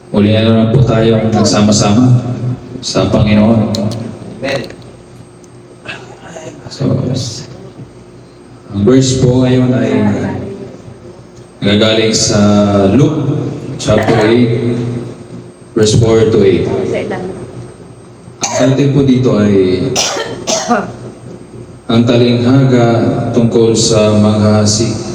Muli na naman po tayong nagsama-sama sa Panginoon. Amen. So, ang verse po ngayon ay nagagaling sa Luke chapter 8, verse 4 to 8. Ang title po dito ay ang talinghaga tungkol sa manghahasi.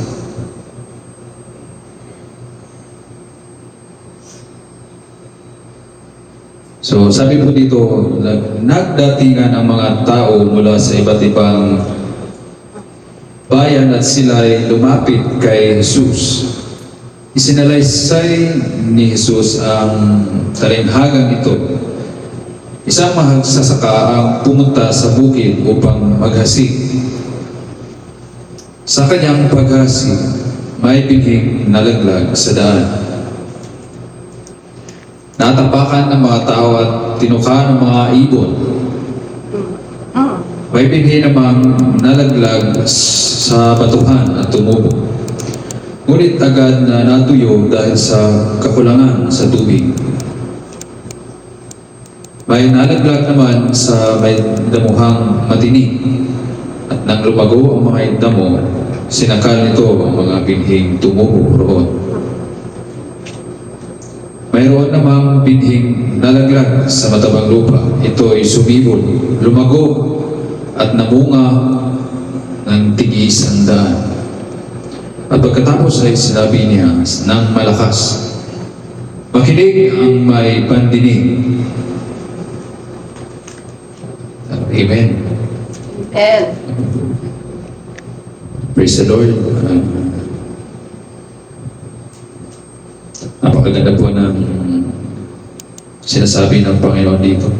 So sabi po dito, nagdatingan ang mga tao mula sa iba't ibang bayan at sila ay lumapit kay Jesus. Isinalaysay ni Jesus ang talinghagang ito. Isang magsasaka ang pumunta sa bukid upang maghasi. Sa kanyang paghasi, may binhing nalaglag sa daan. Natapakan ng mga tao at tinukan ng mga ibon. May binhi namang nalaglag sa batuhan at tumubo. Ngunit agad na natuyo dahil sa kakulangan sa tubig. May nalaglag naman sa may damuhang matinik at nang lumago ang mga damo, sinakal nito ang mga binhing tumubo roon. Mayroon namang binhing nalaglag sa matabang lupa. Ito ay sumibol, lumago, at namunga ng tig-isang daan. At pagkatapos ay sinabi niya ng malakas, makinig ang may pandinig. Amen. Amen. Praise the Lord. Napakaganda po ng sinasabi ng Panginoon dito.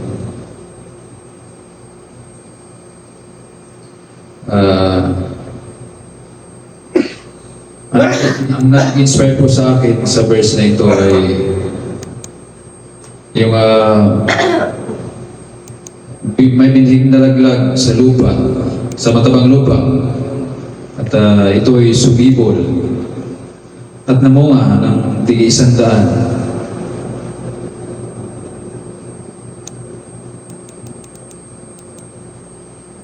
Ang nag-inspire po sa akin sa verse na ito ay yung may binhing nalaglag sa lupa, sa matabang lupa, at ito ay sumibol at namunga ng tig-isang daan.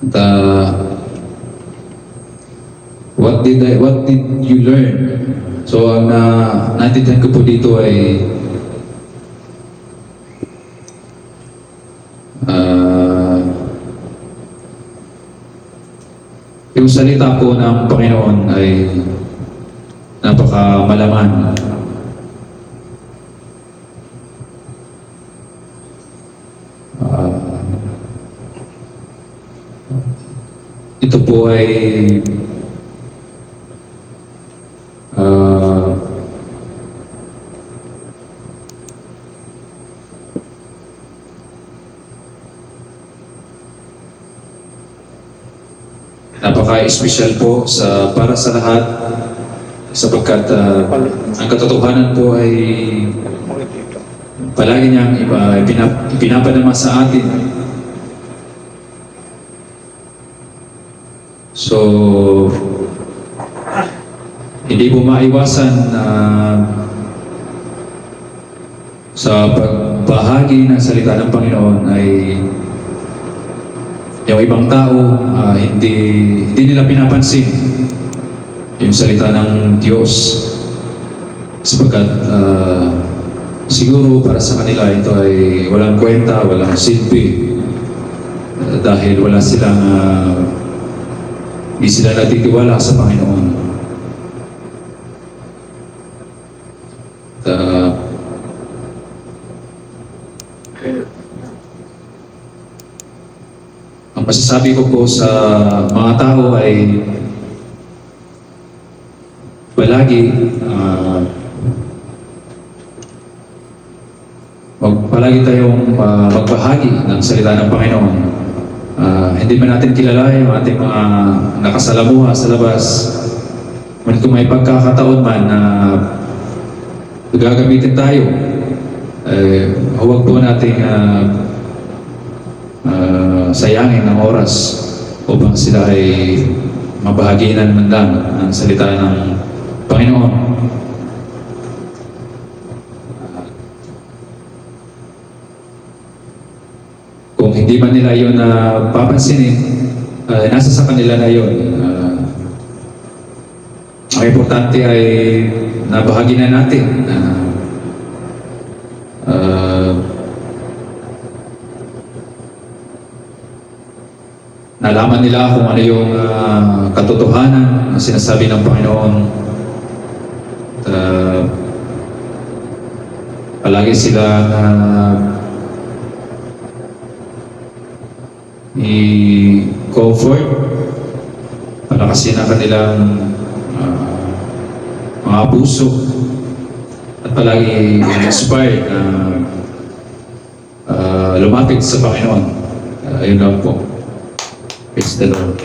At what did you learn? So ang naintindihan ko po dito ay yung salita po ng Panginoon ay napakamalaman. Ito po ay napaka-espesyal po para sa lahat sapagkat ang katotohanan po ay palagi niyang ipinapadama sa atin. So, hindi po maiwasan sa pagbahagi ng salita ng Panginoon ay yung ibang tao, hindi nila pinapansin yung salita ng Diyos. Sapagkat siguro para sa kanila ito ay walang kwenta, walang silbi. Dahil wala silang, hindi sila natitiwala sa Panginoon. Ang masasabi ko po sa mga tao ay palagi tayong magbahagi ng salita ng Panginoon. Hindi man natin kilala yung ating mga nakasalamuha sa labas. Ngunit kung may pagkakataon man na gagamitin tayo, huwag po nating sayangin ng oras upang sila ay mabahaginan man lang ng salita ng Panginoon. hindi man nila yun papansinin, nasa sa kanila na yun. Ang importante ay nabahagi na natin na nalaman nila kung ano yung katotohanan na sinasabi ng Panginoon. Palagi sila i-comfort, palakasin ang kanilang mga puso, at palagi inspired na lumapit sa Panginoon. Ayun lang po. Praise the Lord.